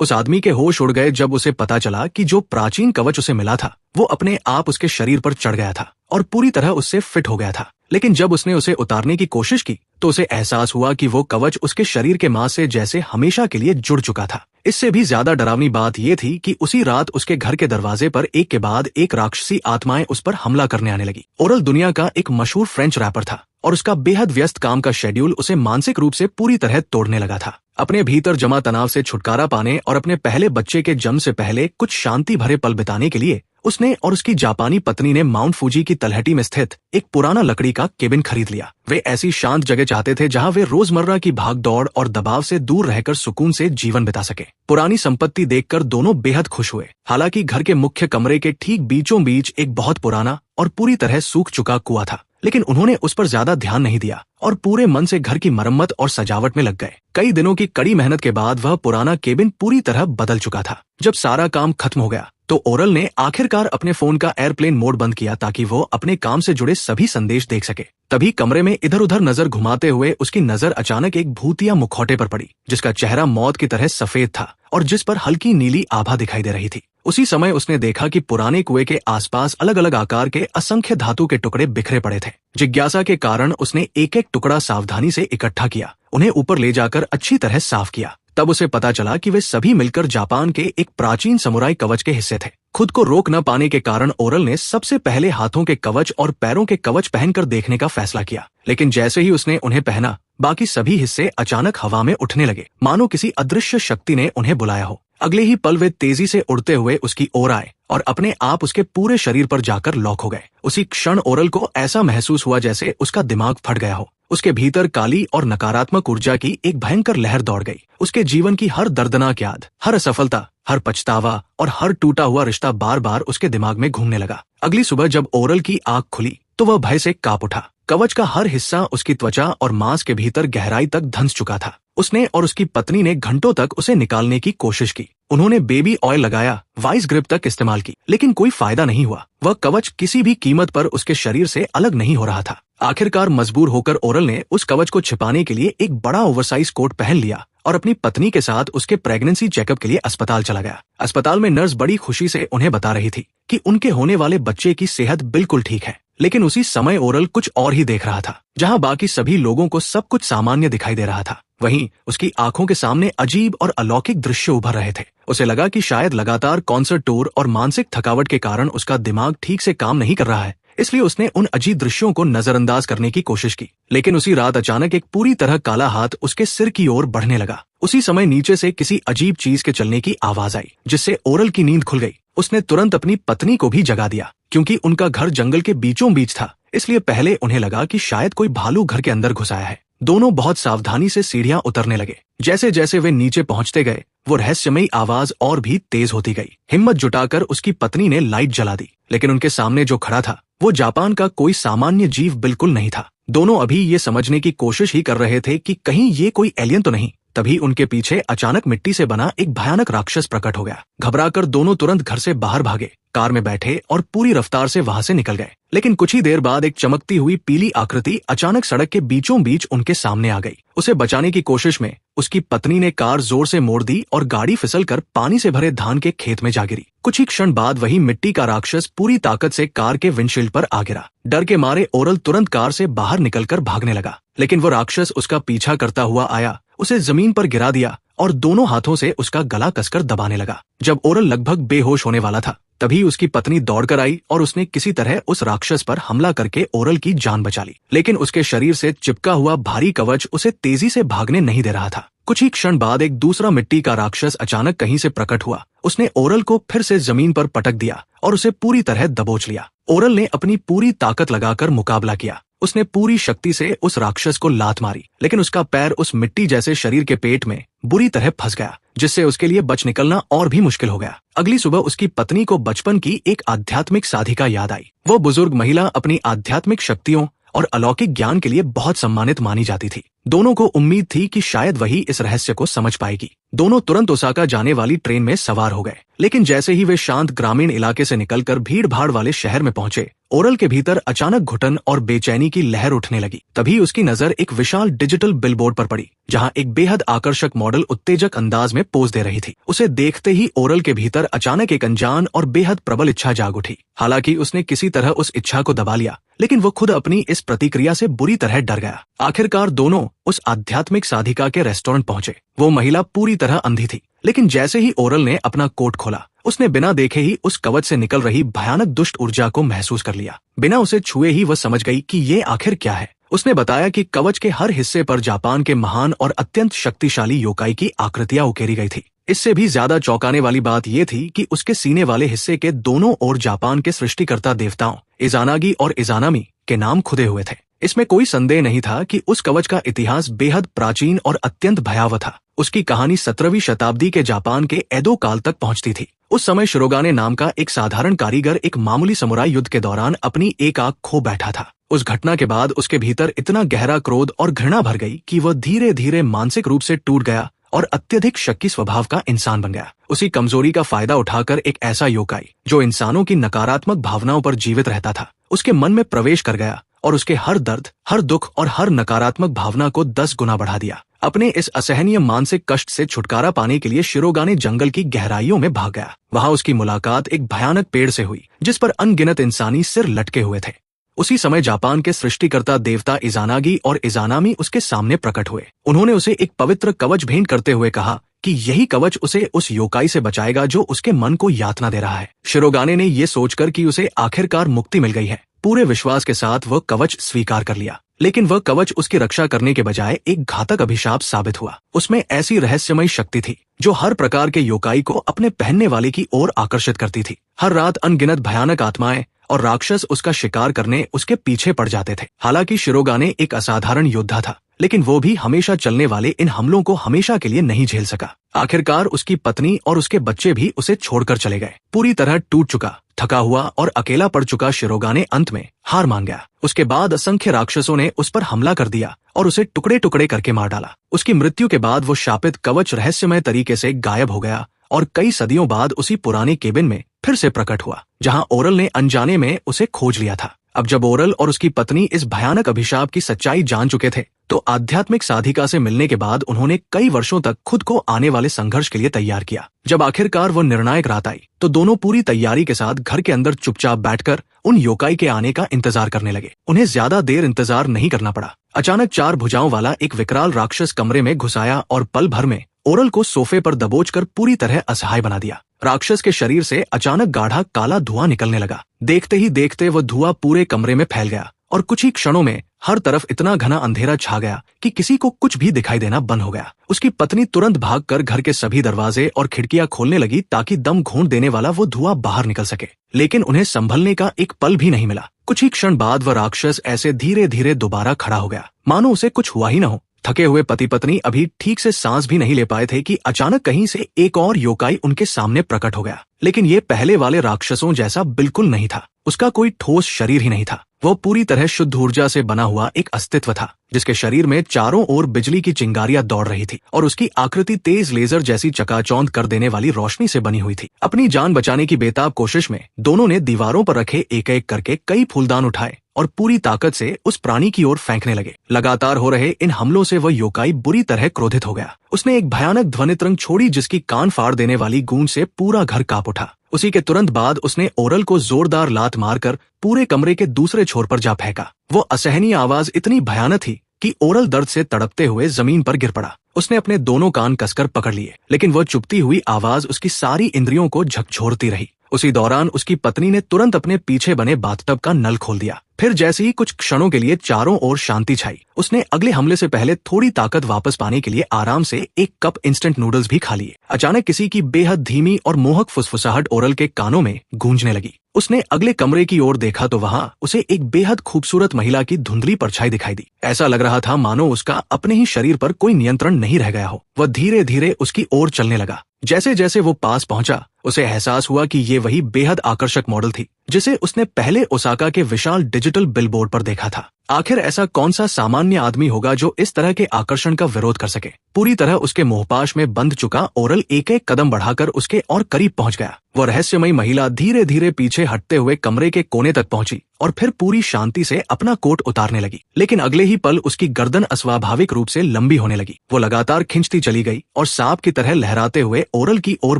उस आदमी के होश उड़ गए जब उसे पता चला कि जो प्राचीन कवच उसे मिला था वो अपने आप उसके शरीर पर चढ़ गया था और पूरी तरह उससे फिट हो गया था। लेकिन जब उसने उसे उतारने की कोशिश की तो उसे एहसास हुआ कि वो कवच उसके शरीर के मांस से जैसे हमेशा के लिए जुड़ चुका था। इससे भी ज्यादा डरावनी बात यह थी कि उसी रात उसके घर के दरवाजे पर एक के बाद एक राक्षसी आत्माएं उस पर हमला करने आने लगी। ओरल दुनिया का एक मशहूर फ्रेंच रैपर था और उसका बेहद व्यस्त काम का शेड्यूल उसे मानसिक रूप से पूरी तरह तोड़ने लगा था। अपने भीतर जमा तनाव से छुटकारा पाने और अपने पहले बच्चे के जन्म से पहले कुछ शांति भरे पल बिताने के लिए उसने और उसकी जापानी पत्नी ने माउंट फूजी की तलहटी में स्थित एक पुराना लकड़ी का केबिन खरीद लिया। वे ऐसी शांत जगह चाहते थे जहां वे रोजमर्रा की भागदौड़ और दबाव से दूर रहकर सुकून से जीवन बिता सके। पुरानी संपत्ति देखकर दोनों बेहद खुश हुए। हालांकि घर के मुख्य कमरे के ठीक बीचों बीच एक बहुत पुराना और पूरी तरह सूख चुका कुआं था, लेकिन उन्होंने उस पर ज्यादा ध्यान नहीं दिया और पूरे मन से घर की मरम्मत और सजावट में लग गए। कई दिनों की कड़ी मेहनत के बाद वह पुराना केबिन पूरी तरह बदल चुका था। जब सारा काम खत्म हो गया तो ओरल ने आखिरकार अपने फोन का एयरप्लेन मोड बंद किया ताकि वो अपने काम से जुड़े सभी संदेश देख सके। तभी कमरे में इधर उधर नजर घुमाते हुए उसकी नजर अचानक एक भूतिया मुखौटे पर पड़ी, जिसका चेहरा मौत की तरह सफेद था और जिस पर हल्की नीली आभा दिखाई दे रही थी। उसी समय उसने देखा कि पुराने कुएं के आसपास अलग अलग आकार के असंख्य धातु के टुकड़े बिखरे पड़े थे। जिज्ञासा के कारण उसने एक एक टुकड़ा सावधानी से इकट्ठा किया, उन्हें ऊपर ले जाकर अच्छी तरह साफ किया। तब उसे पता चला कि वे सभी मिलकर जापान के एक प्राचीन समुराई कवच के हिस्से थे। खुद को रोक न पाने के कारण ओरल ने सबसे पहले हाथों के कवच और पैरों के कवच पहनकर देखने का फैसला किया, लेकिन जैसे ही उसने उन्हें पहना बाकी सभी हिस्से अचानक हवा में उठने लगे, मानो किसी अदृश्य शक्ति ने उन्हें बुलाया हो। अगले ही पल वे तेजी से उड़ते हुए उसकी ओर आए और अपने आप उसके पूरे शरीर पर जाकर लॉक हो गए। उसी क्षण ओरल को ऐसा महसूस हुआ जैसे उसका दिमाग फट गया हो। उसके भीतर काली और नकारात्मक ऊर्जा की एक भयंकर लहर दौड़ गई। उसके जीवन की हर दर्दनाक याद, हर असफलता, हर पछतावा और हर टूटा हुआ रिश्ता बार बार उसके दिमाग में घूमने लगा। अगली सुबह जब ओरल की आंख खुली तो वह भय से कांप उठा। कवच का हर हिस्सा उसकी त्वचा और मांस के भीतर गहराई तक धंस चुका था। उसने और उसकी पत्नी ने घंटों तक उसे निकालने की कोशिश की। उन्होंने बेबी ऑयल लगाया, वाइस ग्रिप तक इस्तेमाल की, लेकिन कोई फायदा नहीं हुआ। वह कवच किसी भी कीमत पर उसके शरीर से अलग नहीं हो रहा था। आखिरकार मजबूर होकर ओरल ने उस कवच को छिपाने के लिए एक बड़ा ओवरसाइज कोट पहन लिया और अपनी पत्नी के साथ उसके प्रेगनेंसी चेकअप के लिए अस्पताल चला गया। अस्पताल में नर्स बड़ी खुशी से उन्हें बता रही थी कि उनके होने वाले बच्चे की सेहत बिल्कुल ठीक है, लेकिन उसी समय ओरल कुछ और ही देख रहा था। जहां बाकी सभी लोगों को सब कुछ सामान्य दिखाई दे रहा था, वहीं उसकी आंखों के सामने अजीब और अलौकिक दृश्य उभर रहे थे। उसे लगा कि शायद लगातार कॉन्सर्ट टूर और मानसिक थकावट के कारण उसका दिमाग ठीक से काम नहीं कर रहा है, इसलिए उसने उन अजीब दृश्यों को नजरअंदाज करने की कोशिश की। लेकिन उसी रात अचानक एक पूरी तरह काला हाथ उसके सिर की ओर बढ़ने लगा। उसी समय नीचे से किसी अजीब चीज के चलने की आवाज आई, जिससे ओरल की नींद खुल गई। उसने तुरंत अपनी पत्नी को भी जगा दिया। क्योंकि उनका घर जंगल के बीचों बीच था, इसलिए पहले उन्हें लगा कि शायद कोई भालू घर के अंदर घुस आया है। दोनों बहुत सावधानी से सीढ़ियां उतरने लगे। जैसे जैसे वे नीचे पहुंचते गए वो रहस्यमयी आवाज और भी तेज होती गई। हिम्मत जुटाकर उसकी पत्नी ने लाइट जला दी, लेकिन उनके सामने जो खड़ा था वो जापान का कोई सामान्य जीव बिल्कुल नहीं था। दोनों अभी ये समझने की कोशिश ही कर रहे थे कि कहीं ये कोई एलियन तो नहीं। तभी उनके पीछे अचानक मिट्टी से बना एक भयानक राक्षस प्रकट हो गया। घबराकर दोनों तुरंत घर से बाहर भागे, कार में बैठे और पूरी रफ्तार से वहां से निकल गए। लेकिन कुछ ही देर बाद एक चमकती हुई पीली आकृति अचानक सड़क के बीचों बीच उनके सामने आ गई। उसे बचाने की कोशिश में उसकी पत्नी ने कार जोर से मोड़ दी और गाड़ी फिसलकर पानी से भरे धान के खेत में जा गिरी। कुछ ही क्षण बाद वही मिट्टी का राक्षस पूरी ताकत से कार के विंडशील्ड पर आ गिरा। डर के मारे ओरल तुरंत कार से बाहर निकलकर भागने लगा, लेकिन वो राक्षस उसका पीछा करता हुआ आया, उसे जमीन पर गिरा दिया और दोनों हाथों से उसका गला कसकर दबाने लगा। जब ओरल लगभग बेहोश होने वाला था तभी उसकी पत्नी दौड़कर आई और उसने किसी तरह उस राक्षस पर हमला करके ओरल की जान बचा ली। लेकिन उसके शरीर से चिपका हुआ भारी कवच उसे तेजी से भागने नहीं दे रहा था। कुछ ही क्षण बाद एक दूसरा मिट्टी का राक्षस अचानक कहीं से प्रकट हुआ। उसने ओरल को फिर से जमीन पर पटक दिया और उसे पूरी तरह दबोच लिया। ओरल ने अपनी पूरी ताकत लगाकर मुकाबला किया। उसने पूरी शक्ति से उस राक्षस को लात मारी, लेकिन उसका पैर उस मिट्टी जैसे शरीर के पेट में बुरी तरह फंस गया, जिससे उसके लिए बच निकलना और भी मुश्किल हो गया। अगली सुबह उसकी पत्नी को बचपन की एक आध्यात्मिक साधिका याद आई। वो बुजुर्ग महिला अपनी आध्यात्मिक शक्तियों और अलौकिक ज्ञान के लिए बहुत सम्मानित मानी जाती थी। दोनों को उम्मीद थी कि शायद वही इस रहस्य को समझ पाएगी। दोनों तुरंत ओसाका जाने वाली ट्रेन में सवार हो गए, लेकिन जैसे ही वे शांत ग्रामीण इलाके से निकलकर भीड़ भाड़ वाले शहर में पहुंचे, ओरल के भीतर अचानक घुटन और बेचैनी की लहर उठने लगी। तभी उसकी नजर एक विशाल डिजिटल बिलबोर्ड पर पड़ी, जहां एक बेहद आकर्षक मॉडल उत्तेजक अंदाज में पोज दे रही थी। उसे देखते ही ओरल के भीतर अचानक एक अनजान और बेहद प्रबल इच्छा जाग उठी। हालांकि उसने किसी तरह उस इच्छा को दबा लिया, लेकिन वो खुद अपनी इस प्रतिक्रिया से बुरी तरह डर गया। आखिरकार दोनों उस आध्यात्मिक साधिका के रेस्टोरेंट पहुंचे। वो महिला पूरी तरह अंधी थी, लेकिन जैसे ही ओरल ने अपना कोट खोला, उसने बिना देखे ही उस कवच से निकल रही भयानक दुष्ट ऊर्जा को महसूस कर लिया। बिना उसे छुए ही वह समझ गई कि ये आखिर क्या है। उसने बताया कि कवच के हर हिस्से पर जापान के महान और अत्यंत शक्तिशाली योकाई की आकृतियां उकेरी गई थी। इससे भी ज्यादा चौंकाने वाली बात यह थी कि उसके सीने वाले हिस्से के दोनों ओर जापान के सृष्टिकर्ता देवताओं इजानागी और इजानामी के नाम खुदे हुए थे। इसमें कोई संदेह नहीं था कि उस कवच का इतिहास बेहद प्राचीन और अत्यंत भयावह था। उसकी कहानी 17वीं शताब्दी के जापान के एदो काल तक पहुंचती थी। उस समय शिरोगाने नाम का एक साधारण कारीगर एक मामूली समुराई युद्ध के दौरान अपनी एक आंख खो बैठा था। उस घटना के बाद उसके भीतर इतना गहरा क्रोध और घृणा भर गई कि वह धीरे धीरे मानसिक रूप से टूट गया और अत्यधिक शक्की स्वभाव का इंसान बन गया। उसी कमजोरी का फायदा उठाकर एक ऐसा योकाई जो इंसानों की नकारात्मक भावनाओं पर जीवित रहता था, उसके मन में प्रवेश कर गया और उसके हर दर्द, हर दुख और हर नकारात्मक भावना को 10 गुना बढ़ा दिया। अपने इस असहनीय मानसिक कष्ट से छुटकारा पाने के लिए शिरोगाने जंगल की गहराइयों में भाग गया। वहां उसकी मुलाकात एक भयानक पेड़ से हुई, जिस पर अनगिनत इंसानी सिर लटके हुए थे। उसी समय जापान के सृष्टिकर्ता देवता इजानागी और इजानामी उसके सामने प्रकट हुए। उन्होंने उसे एक पवित्र कवच भेंट करते हुए कहा कि यही कवच उसे उस योकाई से बचाएगा जो उसके मन को यातना दे रहा है। शिरोगाने ने ये सोचकर कि उसे आखिरकार मुक्ति मिल गई है, पूरे विश्वास के साथ वह कवच स्वीकार कर लिया। लेकिन वह कवच उसकी रक्षा करने के बजाय एक घातक अभिशाप साबित हुआ। उसमें ऐसी रहस्यमयी शक्ति थी जो हर प्रकार के योकाई को अपने पहनने वाले की ओर आकर्षित करती थी। हर रात अनगिनत भयानक आत्माएं और राक्षस उसका शिकार करने उसके पीछे पड़ जाते थे। हालांकि शिरोगाने एक असाधारण योद्धा था, लेकिन वो भी हमेशा चलने वाले इन हमलों को हमेशा के लिए नहीं झेल सका। आखिरकार उसकी पत्नी और उसके बच्चे भी उसे छोड़कर चले गए। पूरी तरह टूट चुका, थका हुआ और अकेला पड़ चुका शिरोगाने अंत में हार मान गया। उसके बाद असंख्य राक्षसों ने उस पर हमला कर दिया और उसे टुकड़े टुकड़े करके मार डाला। उसकी मृत्यु के बाद वो शापित कवच रहस्यमय तरीके से गायब हो गया और कई सदियों बाद उसी पुराने केबिन में फिर से प्रकट हुआ, जहां ओरल ने अनजाने में उसे खोज लिया था। अब जब ओरल और उसकी पत्नी इस भयानक अभिशाप की सच्चाई जान चुके थे, तो आध्यात्मिक साधिका से मिलने के बाद उन्होंने कई वर्षों तक खुद को आने वाले संघर्ष के लिए तैयार किया। जब आखिरकार वो निर्णायक रात आई, तो दोनों पूरी तैयारी के साथ घर के अंदर चुपचाप बैठकर उन योकाई के आने का इंतजार करने लगे। उन्हें ज्यादा देर इंतजार नहीं करना पड़ा। अचानक 4 भुजाओं वाला एक विकराल राक्षस कमरे में घुस आया और पल भर में ओरल को सोफे पर दबोचकर पूरी तरह असहाय बना दिया। राक्षस के शरीर से अचानक गाढ़ा काला धुआं निकलने लगा। देखते ही देखते वह धुआं पूरे कमरे में फैल गया और कुछ ही क्षणों में हर तरफ इतना घना अंधेरा छा गया कि किसी को कुछ भी दिखाई देना बंद हो गया। उसकी पत्नी तुरंत भागकर घर के सभी दरवाजे और खिड़कियां खोलने लगी ताकि दम घूंट देने वाला वो धुआं बाहर निकल सके, लेकिन उन्हें संभलने का एक पल भी नहीं मिला। कुछ ही क्षण बाद वह राक्षस ऐसे धीरे धीरे दोबारा खड़ा हो गया, मानो उसे कुछ हुआ ही न हो। थके हुए पति पत्नी अभी ठीक से सांस भी नहीं ले पाए थे कि अचानक कहीं से एक और योकाई उनके सामने प्रकट हो गया। लेकिन ये पहले वाले राक्षसों जैसा बिल्कुल नहीं था। उसका कोई ठोस शरीर ही नहीं था। वो पूरी तरह शुद्ध ऊर्जा से बना हुआ एक अस्तित्व था, जिसके शरीर में चारों ओर बिजली की चिंगारियां दौड़ रही थी और उसकी आकृति तेज लेजर जैसी चकाचौंध कर देने वाली रोशनी से बनी हुई थी। अपनी जान बचाने की बेताब कोशिश में दोनों ने दीवारों पर रखे एक एक करके कई फूलदान उठाए और पूरी ताकत से उस प्राणी की ओर फेंकने लगे। लगातार हो रहे इन हमलों से वह योकाई बुरी तरह क्रोधित हो गया। उसने एक भयानक ध्वनितरंग छोड़ी जिसकी कान फाड़ देने वाली गूंज से पूरा घर कांप उठा। उसी के तुरंत बाद उसने ओरल को जोरदार लात मारकर पूरे कमरे के दूसरे छोर पर जा फेंका। वो असहनीय आवाज इतनी भयानक थी कि ओरल दर्द से तड़पते हुए जमीन पर गिर पड़ा। उसने अपने दोनों कान कसकर पकड़ लिए, लेकिन वह चुभती हुई आवाज उसकी सारी इंद्रियों को झकझोरती रही। उसी दौरान उसकी पत्नी ने तुरंत अपने पीछे बने बाथटब का नल खोल दिया। फिर जैसे ही कुछ क्षणों के लिए चारों ओर शांति छाई, उसने अगले हमले से पहले थोड़ी ताकत वापस पाने के लिए आराम से एक कप इंस्टेंट नूडल्स भी खा लिए। अचानक किसी की बेहद धीमी और मोहक फुसफुसाहट ओरल के कानों में गूंजने लगी। उसने अगले कमरे की ओर देखा तो वहां उसे एक बेहद खूबसूरत महिला की धुंधली परछाई दिखाई दी। ऐसा लग रहा था मानो उसका अपने ही शरीर पर कोई नियंत्रण नहीं रह गया हो। वह धीरे धीरे उसकी ओर चलने लगा जैसे जैसे वो पास पहुंचा, उसे एहसास हुआ कि ये वही बेहद आकर्षक मॉडल थी जिसे उसने पहले ओसाका के विशाल डिजिटल बिलबोर्ड पर देखा था। आखिर ऐसा कौन सा सामान्य आदमी होगा जो इस तरह के आकर्षण का विरोध कर सके? पूरी तरह उसके मोहपाश में बंध चुका ओरल एक एक कदम बढ़ाकर उसके और करीब पहुंच गया। वो रहस्यमयी महिला धीरे धीरे पीछे हटते हुए कमरे के कोने तक पहुंची और फिर पूरी शांति से अपना कोट उतारने लगी। लेकिन अगले ही पल उसकी गर्दन अस्वाभाविक रूप से लंबी होने लगी। वो लगातार खिंचती चली गई और सांप की तरह लहराते हुए ओरल की ओर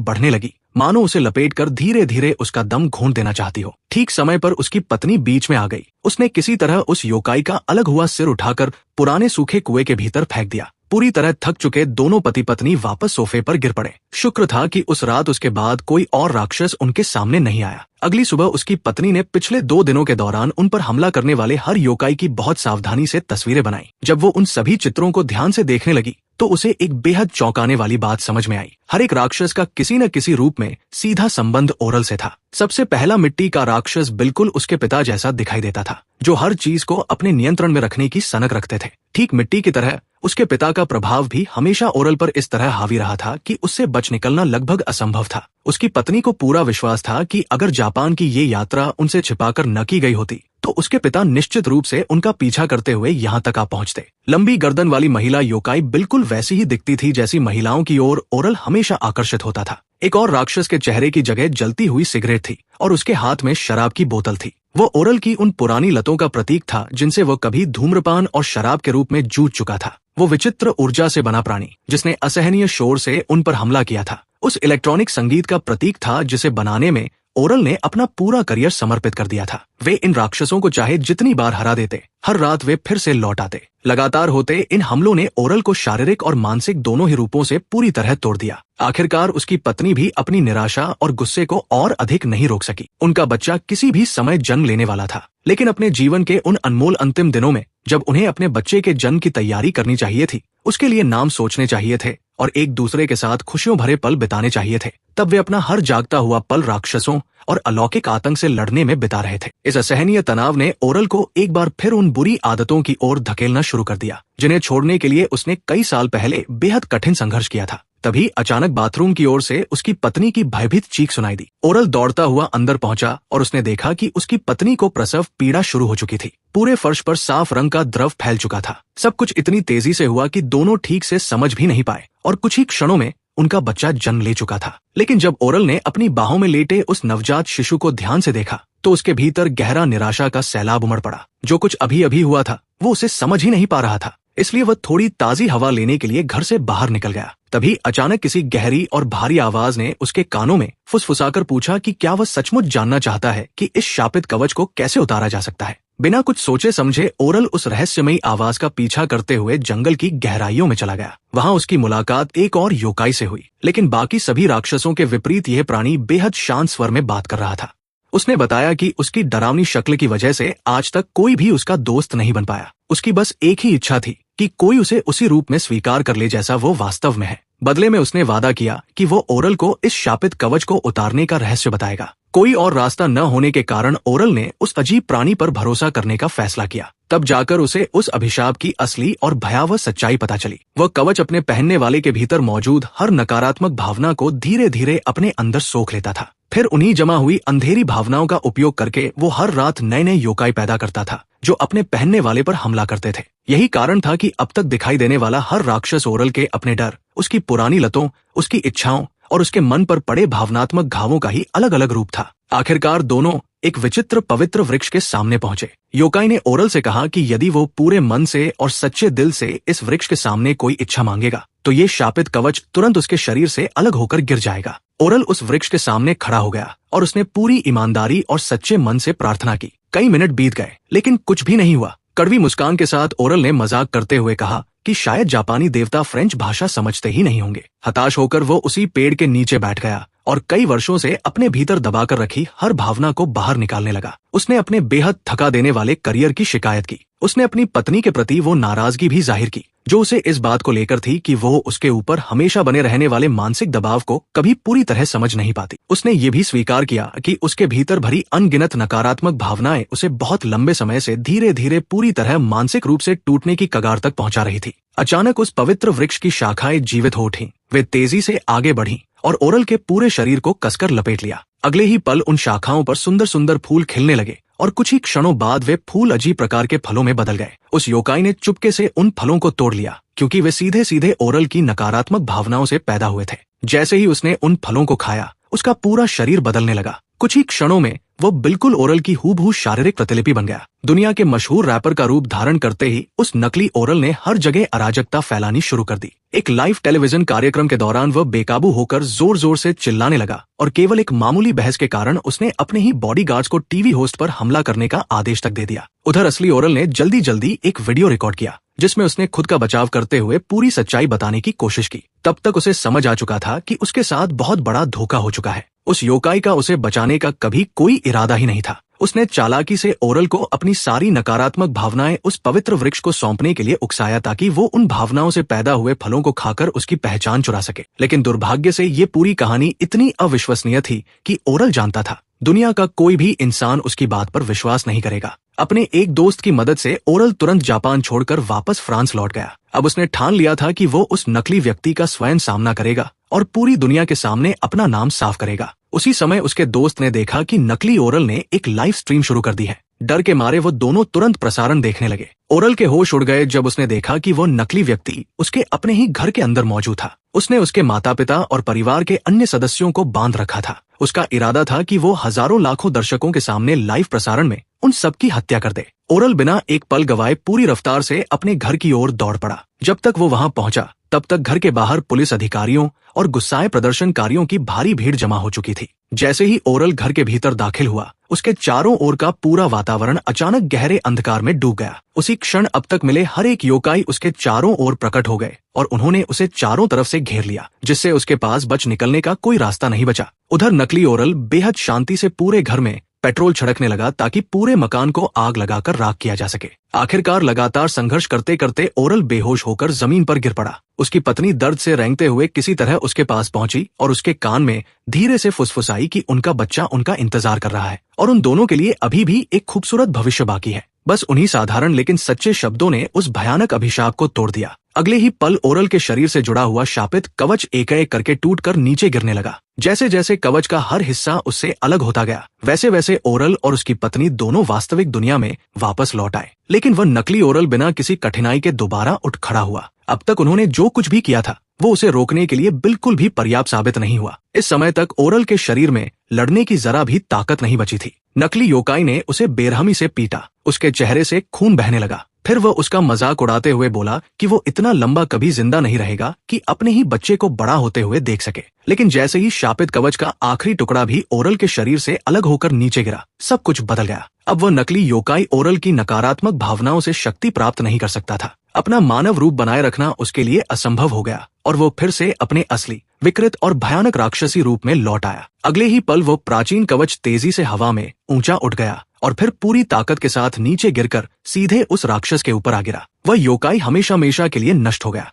बढ़ने लगी, मानो उसे लपेटकर धीरे धीरे उसका दम घूंट देना चाहती हो। ठीक समय पर उसकी पत्नी बीच में आ गई। उसने किसी तरह उस योकाई का अलग हुआ सिर उठाकर पुराने सूखे कुएं के भीतर फेंक दिया। पूरी तरह थक चुके दोनों पति पत्नी वापस सोफे पर गिर पड़े। शुक्र था कि उस रात उसके बाद कोई और राक्षस उनके सामने नहीं आया। अगली सुबह उसकी पत्नी ने पिछले 2 दिनों के दौरान उन पर हमला करने वाले हर योकाई की बहुत सावधानी से तस्वीरें बनाई। जब वो उन सभी चित्रों को ध्यान से देखने लगी तो उसे एक बेहद चौंकाने वाली बात समझ में आई। हर एक राक्षस का किसी न किसी रूप में सीधा संबंध ओरल से था। सबसे पहला मिट्टी का राक्षस बिल्कुल उसके पिता जैसा दिखाई देता था, जो हर चीज को अपने नियंत्रण में रखने की सनक रखते थे। ठीक मिट्टी की तरह उसके पिता का प्रभाव भी हमेशा ओरल पर इस तरह हावी रहा था कि उससे बच निकलना लगभग असंभव था। उसकी पत्नी को पूरा विश्वास था कि अगर जापान की ये यात्रा उनसे छिपाकर न की गई होती तो उसके पिता निश्चित रूप से उनका पीछा करते हुए यहाँ तक आ पहुंचते। लंबी गर्दन वाली महिला योकाई बिल्कुल वैसी ही दिखती थी जैसी महिलाओं की ओर ओरल हमेशा आकर्षित होता था। एक और राक्षस के चेहरे की जगह जलती हुई सिगरेट थी और उसके हाथ में शराब की बोतल थी। वो ओरल की उन पुरानी लतों का प्रतीक था जिनसे वो कभी धूम्रपान और शराब के रूप में जूझ चुका था। वो विचित्र ऊर्जा से बना प्राणी जिसने असहनीय शोर से उन पर हमला किया था, उस इलेक्ट्रॉनिक संगीत का प्रतीक था जिसे बनाने में ओरल ने अपना पूरा करियर समर्पित कर दिया था। वे इन राक्षसों को चाहे जितनी बार हरा देते, हर रात वे फिर से लौट आते। लगातार होते इन हमलों ने ओरल को शारीरिक और मानसिक दोनों ही रूपों से पूरी तरह तोड़ दिया। आखिरकार उसकी पत्नी भी अपनी निराशा और गुस्से को और अधिक नहीं रोक सकी। उनका बच्चा किसी भी समय जन्म लेने वाला था, लेकिन अपने जीवन के उन अनमोल अंतिम दिनों में जब उन्हें अपने बच्चे के जन्म की तैयारी करनी चाहिए थी, उसके लिए नाम सोचने चाहिए थे और एक दूसरे के साथ खुशियों भरे पल बिताने चाहिए थे, तब वे अपना हर जागता हुआ पल राक्षसों और अलौकिक आतंक से लड़ने में बिता रहे थे। इस असहनीय तनाव ने ओरल को एक बार फिर उन बुरी आदतों की ओर धकेलना शुरू कर दिया जिन्हें छोड़ने के लिए उसने कई साल पहले बेहद कठिन संघर्ष किया था। तभी अचानक बाथरूम की ओर से उसकी पत्नी की भयभीत चीख सुनाई दी। ओरल दौड़ता हुआ अंदर पहुंचा और उसने देखा कि उसकी पत्नी को प्रसव पीड़ा शुरू हो चुकी थी। पूरे फर्श पर साफ रंग का द्रव फैल चुका था। सब कुछ इतनी तेजी से हुआ कि दोनों ठीक से समझ भी नहीं पाए और कुछ ही क्षणों में उनका बच्चा जन्म ले चुका था। लेकिन जब ओरल ने अपनी बाहों में लेटे उस नवजात शिशु को ध्यान से देखा तो उसके भीतर गहरा निराशा का सैलाब उमड़ पड़ा। जो कुछ अभी अभी हुआ था वो उसे समझ ही नहीं पा रहा था, इसलिए वह थोड़ी ताजी हवा लेने के लिए घर से बाहर निकल गया। तभी अचानक किसी गहरी और भारी आवाज ने उसके कानों में फुसफुसाकर पूछा कि क्या वह सचमुच जानना चाहता है कि इस शापित कवच को कैसे उतारा जा सकता है। बिना कुछ सोचे समझे ओरल उस रहस्यमयी आवाज का पीछा करते हुए जंगल की गहराइयों में चला गया। वहां उसकी मुलाकात एक और योकाई से हुई, लेकिन बाकी सभी राक्षसों के विपरीत यह प्राणी बेहद शांत स्वर में बात कर रहा था। उसने बताया कि उसकी डरावनी शक्ल की वजह से आज तक कोई भी उसका दोस्त नहीं बन पाया। उसकी बस एक ही इच्छा थी कि कोई उसे उसी रूप में स्वीकार कर ले जैसा वो वास्तव में है। बदले में उसने वादा किया कि वो ओरल को इस शापित कवच को उतारने का रहस्य बताएगा। कोई और रास्ता न होने के कारण ओरल ने उस अजीब प्राणी पर भरोसा करने का फैसला किया। तब जाकर उसे उस अभिशाप की असली और भयावह सच्चाई पता चली। वह कवच अपने पहनने वाले के भीतर मौजूद हर नकारात्मक भावना को धीरे धीरे अपने अंदर सोख लेता था। फिर उन्हीं जमा हुई अंधेरी भावनाओं का उपयोग करके वो हर रात नए नए योकाई पैदा करता था जो अपने पहनने वाले पर हमला करते थे। यही कारण था कि अब तक दिखाई देने वाला हर राक्षस ओरल के अपने डर, उसकी पुरानी लतों, उसकी इच्छाओं और उसके मन पर पड़े भावनात्मक घावों का ही अलग अलग रूप था। आखिरकार दोनों एक विचित्र पवित्र वृक्ष के सामने पहुंचे। योकाई ने ओरल से कहा कि यदि वो पूरे मन से और सच्चे दिल से इस वृक्ष के सामने कोई इच्छा मांगेगा तो ये शापित कवच तुरंत उसके शरीर से अलग होकर गिर जाएगा। ओरल उस वृक्ष के सामने खड़ा हो गया और उसने पूरी ईमानदारी और सच्चे मन से प्रार्थना की। कई मिनट बीत गए लेकिन कुछ भी नहीं हुआ। कड़वी मुस्कान के साथ ओरल ने मजाक करते हुए कहा कि शायद जापानी देवता फ्रेंच भाषा समझते ही नहीं होंगे। हताश होकर वो उसी पेड़ के नीचे बैठ गया और कई वर्षों से अपने भीतर दबाकर रखी हर भावना को बाहर निकालने लगा। उसने अपने बेहद थका देने वाले करियर की शिकायत की। उसने अपनी पत्नी के प्रति वो नाराजगी भी जाहिर की जो उसे इस बात को लेकर थी कि वो उसके ऊपर हमेशा बने रहने वाले मानसिक दबाव को कभी पूरी तरह समझ नहीं पाती। उसने ये भी स्वीकार किया कि उसके भीतर भरी अनगिनत नकारात्मक भावनाएं उसे बहुत लंबे समय से धीरे धीरे पूरी तरह मानसिक रूप से टूटने की कगार तक पहुंचा रही थी। अचानक उस पवित्र वृक्ष की शाखाएं जीवित हो उठी। वे तेजी से आगे बढ़ी और ओरल के पूरे शरीर को कसकर लपेट लिया। अगले ही पल उन शाखाओं पर सुंदर सुंदर फूल खिलने लगे और कुछ ही क्षणों बाद वे फूल अजीब प्रकार के फलों में बदल गए। उस योकाई ने चुपके से उन फलों को तोड़ लिया, क्योंकि वे सीधे सीधे ओरल की नकारात्मक भावनाओं से पैदा हुए थे। जैसे ही उसने उन फलों को खाया, उसका पूरा शरीर बदलने लगा। कुछ ही क्षणों में वो बिल्कुल ओरल की हूबहू शारीरिक प्रतिलिपि बन गया। दुनिया के मशहूर रैपर का रूप धारण करते ही उस नकली ओरल ने हर जगह अराजकता फैलानी शुरू कर दी। एक लाइव टेलीविजन कार्यक्रम के दौरान वह बेकाबू होकर जोर जोर से चिल्लाने लगा और केवल एक मामूली बहस के कारण उसने अपने ही बॉडीगार्ड्स को टीवी होस्ट पर हमला करने का आदेश तक दे दिया। उधर असली ओरल ने जल्दी जल्दी एक वीडियो रिकॉर्ड किया, जिसमें उसने खुद का बचाव करते हुए पूरी सच्चाई बताने की कोशिश की। तब तक उसे समझ आ चुका था कि उसके साथ बहुत बड़ा धोखा हो चुका है। उस योकाई का उसे बचाने का कभी कोई इरादा ही नहीं था। उसने चालाकी से ओरल को अपनी सारी नकारात्मक भावनाएं उस पवित्र वृक्ष को सौंपने के लिए उकसाया, ताकि वो उन भावनाओं से पैदा हुए फलों को खाकर उसकी पहचान चुरा सके। लेकिन दुर्भाग्य से ये पूरी कहानी इतनी अविश्वसनीय थी कि ओरल जानता था दुनिया का कोई भी इंसान उसकी बात पर विश्वास नहीं करेगा। अपने एक दोस्त की मदद से ओरल तुरंत जापान छोड़कर वापस फ्रांस लौट गया। अब उसने ठान लिया था कि वो उस नकली व्यक्ति का स्वयं सामना करेगा और पूरी दुनिया के सामने अपना नाम साफ करेगा। उसी समय उसके दोस्त ने देखा कि नकली ओरल ने एक लाइव स्ट्रीम शुरू कर दी है। डर के मारे वो दोनों तुरंत प्रसारण देखने लगे। ओरल के होश उड़ गए जब उसने देखा कि वो नकली व्यक्ति उसके अपने ही घर के अंदर मौजूद था। उसने उसके माता पिता और परिवार के अन्य सदस्यों को बांध रखा था। उसका इरादा था कि वो हजारों लाखों दर्शकों के सामने लाइव प्रसारण में उन सबकी हत्या कर दे। ओरल बिना एक पल गवाए पूरी रफ्तार से अपने घर की ओर दौड़ पड़ा। जब तक वो वहां पहुंचा, तब तक घर के बाहर पुलिस अधिकारियों और गुस्साए प्रदर्शनकारियों की भारी भीड़ जमा हो चुकी थी। जैसे ही ओरल घर के भीतर दाखिल हुआ, उसके चारों ओर का पूरा वातावरण अचानक गहरे अंधकार में डूब गया। उसी क्षण अब तक मिले हर एक योकाई उसके चारों ओर प्रकट हो गए और उन्होंने उसे चारों तरफ से घेर लिया, जिससे उसके पास बच निकलने का कोई रास्ता नहीं बचा। उधर नकली ओरल बेहद शांति से पूरे घर में पेट्रोल छिड़कने लगा, ताकि पूरे मकान को आग लगाकर राख किया जा सके। आखिरकार लगातार संघर्ष करते करते ओरल बेहोश होकर जमीन पर गिर पड़ा। उसकी पत्नी दर्द से रेंगते हुए किसी तरह उसके पास पहुंची और उसके कान में धीरे से फुसफुसाई कि उनका बच्चा उनका इंतजार कर रहा है और उन दोनों के लिए अभी भी एक खूबसूरत भविष्य बाकी है। बस उन्हीं साधारण लेकिन सच्चे शब्दों ने उस भयानक अभिशाप को तोड़ दिया। अगले ही पल ओरल के शरीर से जुड़ा हुआ शापित कवच एक एक करके टूटकर नीचे गिरने लगा। जैसे जैसे कवच का हर हिस्सा उससे अलग होता गया, वैसे वैसे ओरल और उसकी पत्नी दोनों वास्तविक दुनिया में वापस लौट आए। लेकिन वह नकली ओरल बिना किसी कठिनाई के दोबारा उठ खड़ा हुआ। अब तक उन्होंने जो कुछ भी किया था, वो उसे रोकने के लिए बिल्कुल भी पर्याप्त साबित नहीं हुआ। इस समय तक ओरल के शरीर में लड़ने की जरा भी ताकत नहीं बची थी। नकली योकाई ने उसे बेरहमी से पीटा। उसके चेहरे से खून बहने लगा। फिर वह उसका मजाक उड़ाते हुए बोला कि वो इतना लंबा कभी जिंदा नहीं रहेगा कि अपने ही बच्चे को बड़ा होते हुए देख सके। लेकिन जैसे ही शापित कवच का आखिरी टुकड़ा भी ओरल के शरीर से अलग होकर नीचे गिरा, सब कुछ बदल गया। अब वह नकली योकाई ओरल की नकारात्मक भावनाओं से शक्ति प्राप्त नहीं कर सकता था। अपना मानव रूप बनाए रखना उसके लिए असंभव हो गया और वो फिर से अपने असली, विकृत और भयानक राक्षसी रूप में लौट आया। अगले ही पल वो प्राचीन कवच तेजी से हवा में ऊंचा उठ गया और फिर पूरी ताकत के साथ नीचे गिरकर सीधे उस राक्षस के ऊपर आ गिरा। वह योकाई हमेशा हमेशा के लिए नष्ट हो गया।